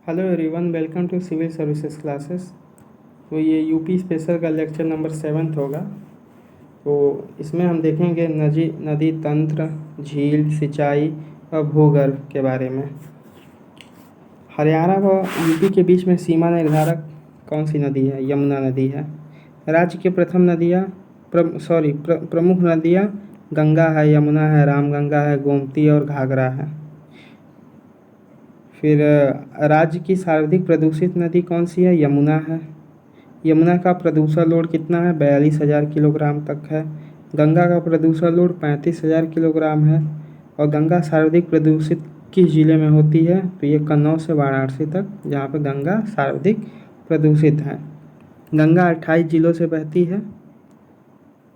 Hello everyone, welcome to civil services classes. तो ये UP special का लेक्चर नंबर 7 होगा। तो इसमें हम देखेंगे नदी तंत्र, झील, सिंचाई और भूगर्भ के बारे में। हरियाणा व यूपी के बीच में सीमा निर्धारक कौन सी नदी है? यमुना नदी है। राज्य की प्रमुख नदियाँ गंगा है, यमुना है, रामगंगा है, गोमती और घाघरा है। फिर राज्य की सर्वाधिक प्रदूषित नदी कौन सी है? यमुना है। यमुना का प्रदूषण लोड कितना है? 42,000 किलोग्राम तक है। गंगा का प्रदूषण लोड 35,000 किलोग्राम है। और गंगा सर्वाधिक प्रदूषित किस जिले में होती है? तो ये कन्नौज से वाराणसी तक, जहाँ पे गंगा सर्वाधिक प्रदूषित है। गंगा 28 जिलों से बहती है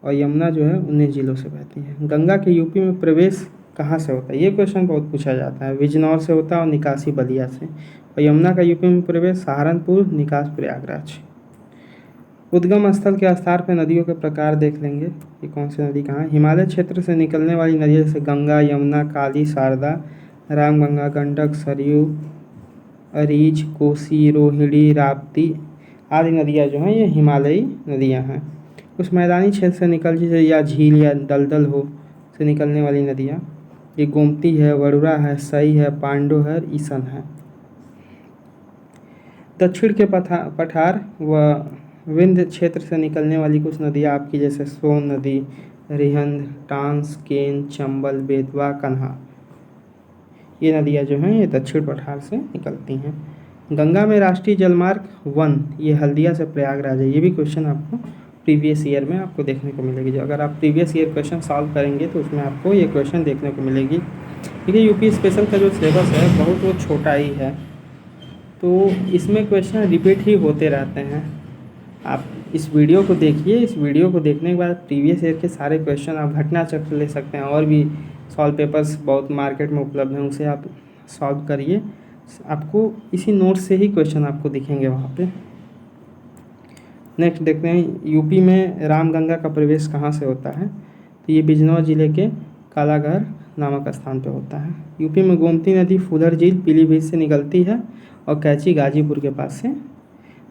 और यमुना जो है 19 जिलों से बहती है। गंगा के यूपी में प्रवेश कहाँ से होता है? ये क्वेश्चन बहुत पूछा जाता है। बिजनौर से होता है और निकासी बलिया से। और यमुना का यूपी में प्रवेश सहारनपुर, निकास प्रयागराज। उद्गम स्थल के आधार पर नदियों के प्रकार देख लेंगे कि कौन सी नदी कहाँ है। हिमालय क्षेत्र से निकलने वाली नदियाँ जैसे गंगा, यमुना, काली, शारदा, रामगंगा, गंडक, सरयू, अरीज, कोसी, रोहिणी, राप्ती आदि नदियाँ जो हैं ये हिमालयी नदियाँ हैं। कुछ मैदानी क्षेत्र से निकल या झील या दलदल हो से निकलने वाली नदियाँ ये गोमती है, वरुणा है, सई है, पांडु है, ईसन है। दक्षिण के पठार व विंध्य क्षेत्र से निकलने वाली कुछ नदियाँ आपकी जैसे सोन नदी, रिहंद, टांस, केन, चंबल, बेतवा, कन्हा, ये नदियाँ जो हैं ये दक्षिण पठार से निकलती हैं। गंगा में राष्ट्रीय जलमार्ग 1 ये हल्दिया से प्रयागराज है। ये भी क्वेश्चन आपको प्रीवियस ईयर में आपको देखने को मिलेगी। जो अगर आप प्रीवियस ईयर क्वेश्चन सॉल्व करेंगे तो उसमें आपको ये क्वेश्चन देखने को मिलेगी। देखिए यूपी स्पेशल का जो सिलेबस है बहुत वो छोटा ही है, तो इसमें क्वेश्चन रिपीट ही होते रहते हैं। आप इस वीडियो को देखिए, इस वीडियो को देखने के बाद प्रीवियस ईयर के सारे क्वेश्चन आप घटना चक्र ले सकते हैं। और भी सॉल्व पेपर्स बहुत मार्केट में उपलब्ध हैं, उसे आप सॉल्व करिए। आपको इसी नोट से ही क्वेश्चन आपको दिखेंगे वहाँ पे। नेक्स्ट देखते हैं यूपी में रामगंगा का प्रवेश कहाँ से होता है? तो ये बिजनौर जिले के कालाघर नामक स्थान पे होता है। यूपी में गोमती नदी फूलर झील पीलीभीत से निकलती है और कैची गाजीपुर के पास से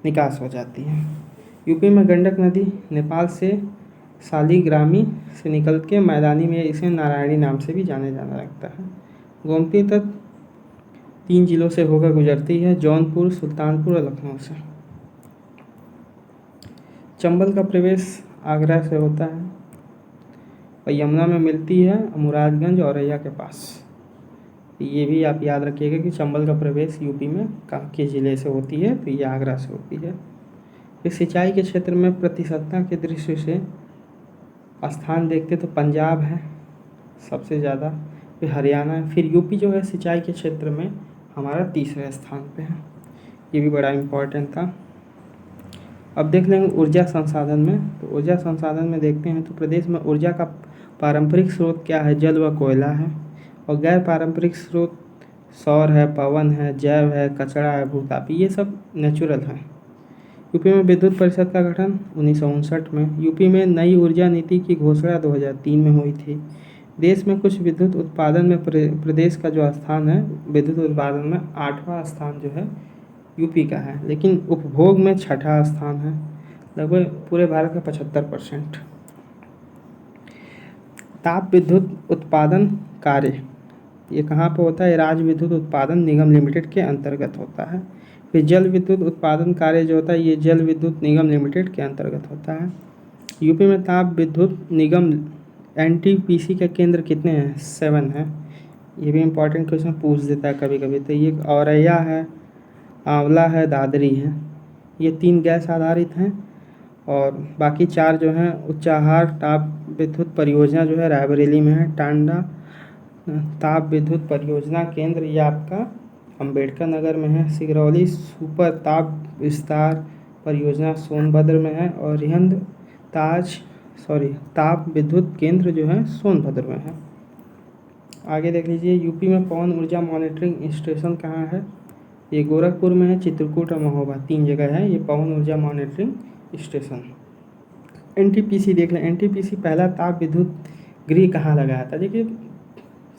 निकास हो जाती है। यूपी में गंडक नदी नेपाल से शालिग्रामी से निकल के मैदानी में इसे नारायणी नाम से भी जाने जाना लगता है। गोमती तट 3 जिलों से होकर गुजरती है, जौनपुर, सुल्तानपुर और लखनऊ से। चंबल का प्रवेश आगरा से होता है और यमुना में मिलती है मुरादगंज औरैया के पास। ये भी आप याद रखिएगा कि चंबल का प्रवेश यूपी में किस जिले से होती है? तो ये आगरा से होती है। फिर सिंचाई के क्षेत्र में प्रतिशतता के दृष्टि से स्थान देखते तो पंजाब है सबसे ज़्यादा, फिर हरियाणा है, फिर यूपी जो है सिंचाई के क्षेत्र में हमारा तीसरे स्थान पे है। ये भी बड़ा इम्पोर्टेंट था। अब देख लेंगे ऊर्जा संसाधन में। तो ऊर्जा संसाधन में देखते हैं तो प्रदेश में ऊर्जा का पारंपरिक स्रोत क्या है? जल व कोयला है। और गैर पारंपरिक स्रोत सौर है, पवन है, जैव है, कचरा है, भूतापी, ये सब नेचुरल है। यूपी में विद्युत परिषद का गठन 1959 में। यूपी में नई ऊर्जा नीति की घोषणा 2003 में हुई थी। देश में कुछ विद्युत उत्पादन में प्रदेश का जो स्थान है विद्युत उत्पादन में 8वां स्थान जो है यूपी का है, लेकिन उपभोग में 6ठा स्थान है, लगभग पूरे भारत का 75%। ताप विद्युत उत्पादन कार्य ये कहाँ पर होता है? राज्य विद्युत उत्पादन निगम लिमिटेड के अंतर्गत होता है। फिर जल विद्युत उत्पादन कार्य जो होता है ये जल विद्युत निगम लिमिटेड के अंतर्गत होता है। यूपी में ताप विद्युत निगम एनटीपीसी के केंद्र कितने हैं? 7 हैं। ये भी इम्पोर्टेंट क्वेश्चन पूछ देता है कभी कभी। तो ये औरैया है, आंवला है, दादरी है, ये 3 गैस आधारित हैं। और बाकी 4 जो हैं उच्चाहार ताप विद्युत परियोजना जो है रायबरेली में है। टांडा ताप विद्युत परियोजना केंद्र ये आपका अम्बेडकर नगर में है। सिगरौली सुपर ताप विस्तार परियोजना सोनभद्र में है। और रिहंद ताप विद्युत केंद्र जो है सोनभद्र में है। आगे देख लीजिए यूपी में पवन ऊर्जा मॉनिटरिंग स्टेशन कहाँ है? ये गोरखपुर में है, चित्रकूट और महोबा, 3 जगह है ये पवन ऊर्जा मॉनिटरिंग स्टेशन। एनटीपीसी देख लें। एनटीपीसी पहला ताप विद्युत गृह कहाँ लगाया था? देखिए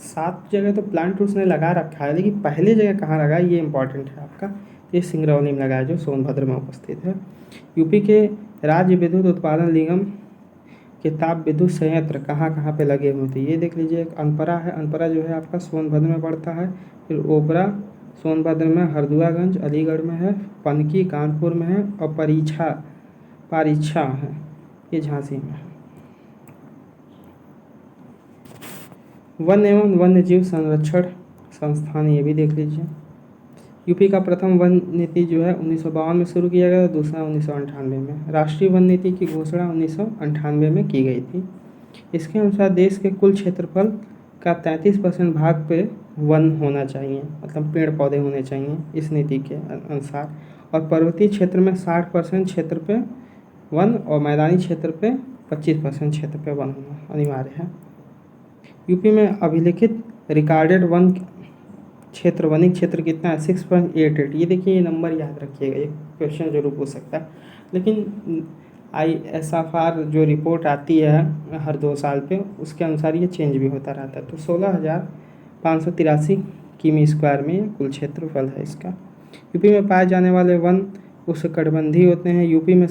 7 जगह तो प्लांट उसने लगा रखा है, लेकिन पहले जगह कहाँ लगा ये इंपॉर्टेंट है आपका। ये सिंगरौली में लगा है जो सोनभद्र में उपस्थित है। यूपी के राज्य विद्युत उत्पादन निगम के ताप विद्युत संयंत्र कहाँ कहाँ पे लगे हुए थे ये देख लीजिए। एक अनपरा है, अनपरा जो है आपका सोनभद्र में पड़ता है। फिर ओबरा सोनभद्र में, हरदुआगंज अलीगढ़ में है, पनकी कानपुर में है, और पारीछा है ये झांसी में है। वन एवं वन्य जीव संरक्षण संस्थान ये भी देख लीजिए। यूपी का प्रथम वन नीति जो है 1952 में शुरू किया गया, दूसरा 1998 में। राष्ट्रीय वन नीति की घोषणा 1998 में की गई थी। इसके अनुसार देश के कुल क्षेत्रफल का 33% भाग पे वन होना चाहिए, मतलब पेड़ पौधे होने चाहिए इस नीति के अनुसार। और पर्वतीय क्षेत्र में 60% क्षेत्र पे वन और मैदानी क्षेत्र पे 25% क्षेत्र पे वन होना अनिवार्य है। यूपी में अभिलिखित रिकॉर्डेड वन क्षेत्र, वनिक क्षेत्र कितना है? 6.88। ये देखिए, ये नंबर याद रखिएगा, एक क्वेश्चन जरूर पूछ सकता है। लेकिन ISFR जो रिपोर्ट आती है हर 2 साल पे, उसके अनुसार ये चेंज भी होता रहता है। तो 16,583 किमी स्क्वायर में ये कुल क्षेत्रफल है इसका। यूपी में पाए जाने वाले वन उष्णकटिबंधीय होते हैं। यूपी में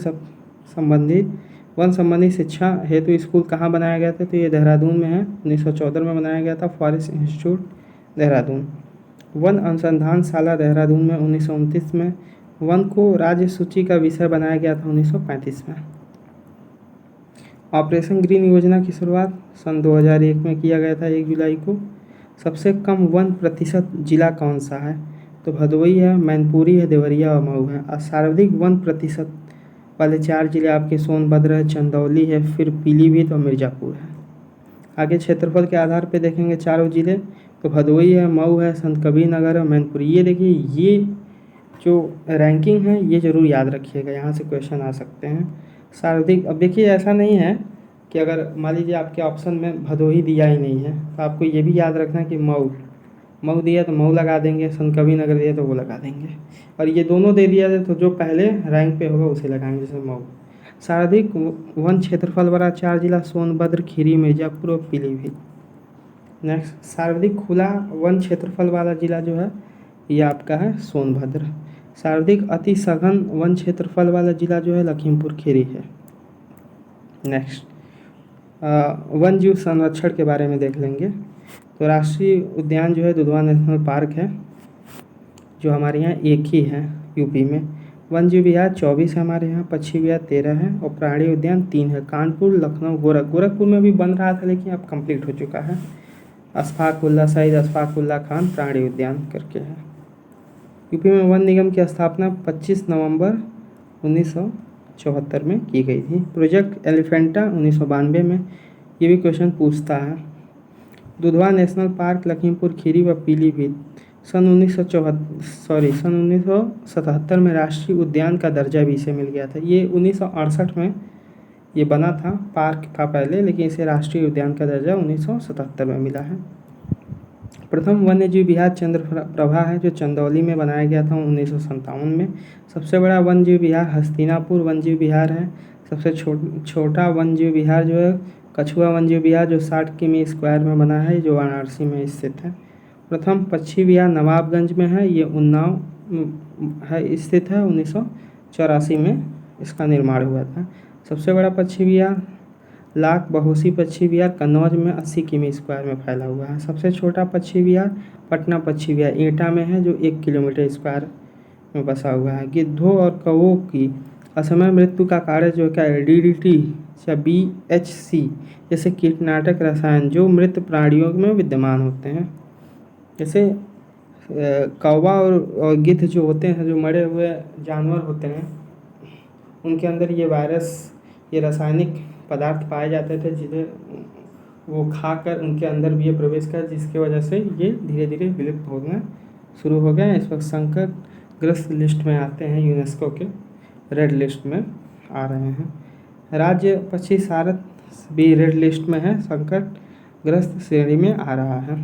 वन संबंधी शिक्षा हेतु स्कूल कहाँ बनाया गया था? तो ये देहरादून में है, 1914 में बनाया गया था, फॉरेस्ट इंस्टीट्यूट देहरादून। वन अनुसंधानशाला देहरादून में 1929 में। वन को राज्य सूची का विषय बनाया गया था 1935 में। ऑपरेशन ग्रीन योजना की शुरुआत सन 2001 में किया गया था 1 जुलाई को। सबसे कम वन प्रतिशत जिला कौन सा है? तो भदोही है, मैनपुरी है, देवरिया और मऊ है। और सर्वाधिक वन प्रतिशत वाले 4 जिले आपके सोनभद्र है, चंदौली है, फिर पीलीभीत और मिर्ज़ापुर है। आगे क्षेत्रफल के आधार पे देखेंगे चारों जिले, तो भदोही है, मऊ है, संतकबीरनगर है, मैनपुरी। ये देखिए, ये जो रैंकिंग है ये ज़रूर याद रखिएगा, यहाँ से क्वेश्चन आ सकते हैं। सर्वाधिक, अब देखिए ऐसा नहीं है कि अगर मान लीजिए आपके ऑप्शन में भदोही दिया ही नहीं है तो आपको ये भी याद रखना है कि मऊ दिया तो मऊ लगा देंगे, संतकबीरनगर दिया तो वो लगा देंगे, और ये दोनों दे दिया जाए तो जो पहले रैंक पे होगा उसे लगाएंगे, जैसे मऊ। सर्वाधिक वन क्षेत्रफल वाला 4 जिला सोनभद्र, खीरी, मिर्ज़ापुर और पीलीभीत। नेक्स्ट, सर्वाधिक खुला वन क्षेत्रफल वाला जिला जो है ये आपका है सोनभद्र। सर्वाधिक अति सघन वन क्षेत्रफल वाला जिला जो है लखीमपुर खीरी है। नेक्स्ट, वन जीव संरक्षण के बारे में देख लेंगे। तो राष्ट्रीय उद्यान जो है दुधवा नेशनल पार्क है, जो हमारे यहाँ एक ही है यूपी में। वन जीव विहार 24 है हमारे यहाँ, पक्षी विहार 13 है, और प्राणी उद्यान 3 है। कानपुर, लखनऊ, गोरखपुर में भी बन रहा था लेकिन अब कंप्लीट हो चुका है। अशफाकुल्ला शहीद अशफाकुल्ला खान प्राणी उद्यान करके है। यूपी में वन निगम की स्थापना 25 नवंबर 1974 में की गई थी। प्रोजेक्ट एलिफेंटा 1992 में, ये भी क्वेश्चन पूछता है। दुधवा नेशनल पार्क लखीमपुर खीरी व पीलीभीत सन 1977 में राष्ट्रीय उद्यान का दर्जा भी इसे मिल गया था। ये 1968 में ये बना था, पार्क था पहले, लेकिन इसे राष्ट्रीय उद्यान का दर्जा 1977 में मिला है। प्रथम वन्य जीव विहार चंद्रप्रभा है, जो चंदौली में बनाया गया था 1957 में। सबसे बड़ा वन जीव विहार हस्तिनापुर वन जीव विहार है। सबसे छोटा वन जीव विहार जो है कछुआ वन जीव विहार, जो 60 किमी स्क्वायर में बना है, जो वाराणसी में स्थित है। प्रथम पक्षी विहार नवाबगंज में है, ये उन्नाव है स्थित है, 1984 में इसका निर्माण हुआ था। सबसे बड़ा पक्षी विहार लाख बहोसी पक्षी विहार कन्नौज में 80 किमी स्क्वायर में फैला हुआ है। सबसे छोटा पक्षी विहार पटना पक्षी विहार एटा में है, जो 1 किलोमीटर स्क्वायर में बसा हुआ है। गिद्धों और कौवों की असमय मृत्यु का कार्य जो क्या है, DDT या BHC जैसे कीटनाशक रसायन जो मृत प्राणियों में विद्यमान होते हैं, जैसे कौवा और गिद्ध जो होते हैं, जो मरे हुए जानवर होते हैं, उनके अंदर ये वायरस, ये रासायनिक पदार्थ पाए जाते थे, जिन्हें वो खाकर उनके अंदर भी ये प्रवेश कर, जिसकी वजह से ये धीरे धीरे विलुप्त होना शुरू हो गए। इस वक्त संकटग्रस्त लिस्ट में आते हैं, यूनेस्को के रेड लिस्ट में आ रहे हैं। राज्य पक्षी सारस भी रेड लिस्ट में है, संकटग्रस्त श्रेणी में आ रहा है।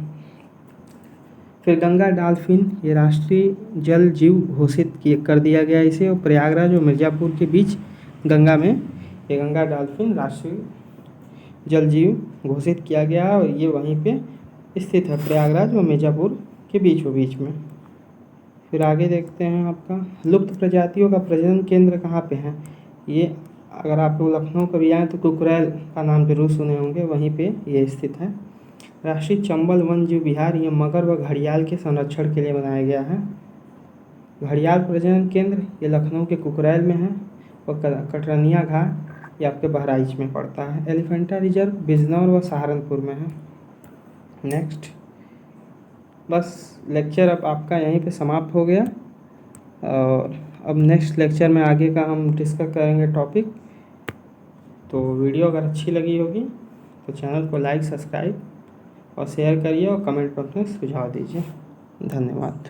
फिर गंगा डॉल्फिन, ये राष्ट्रीय जल जीव घोषित कर दिया गया इसे, और प्रयागराज और मिर्ज़ापुर के बीच गंगा में ये गंगा डॉल्फिन राष्ट्रीय जल जीव घोषित किया गया, और ये वहीं पे स्थित है प्रयागराज व मिर्ज़ापुर के बीचों बीच में। फिर आगे देखते हैं आपका लुप्त प्रजातियों का प्रजनन केंद्र कहाँ पे है। ये अगर आप लोग लखनऊ कभी आएँ तो कुकरैल का नाम जरूर सुने होंगे, वहीं पे ये स्थित है। राष्ट्रीय चंबल वन जीव विहार ये मगर व घड़ियाल के संरक्षण के लिए बनाया गया है। घड़ियाल प्रजनन केंद्र ये लखनऊ के कुकरैल में है और कटरनिया घाट ये आपके बहराइच में पड़ता है। एलिफेंटा रिजर्व बिजनौर व सहारनपुर में है। नेक्स्ट, बस लेक्चर अब आपका यहीं पे समाप्त हो गया और अब नेक्स्ट लेक्चर में आगे का हम डिस्कस करेंगे टॉपिक। तो वीडियो अगर अच्छी लगी होगी तो चैनल को लाइक, सब्सक्राइब और शेयर करिए और कमेंट बॉक्स में सुझाव दीजिए। धन्यवाद।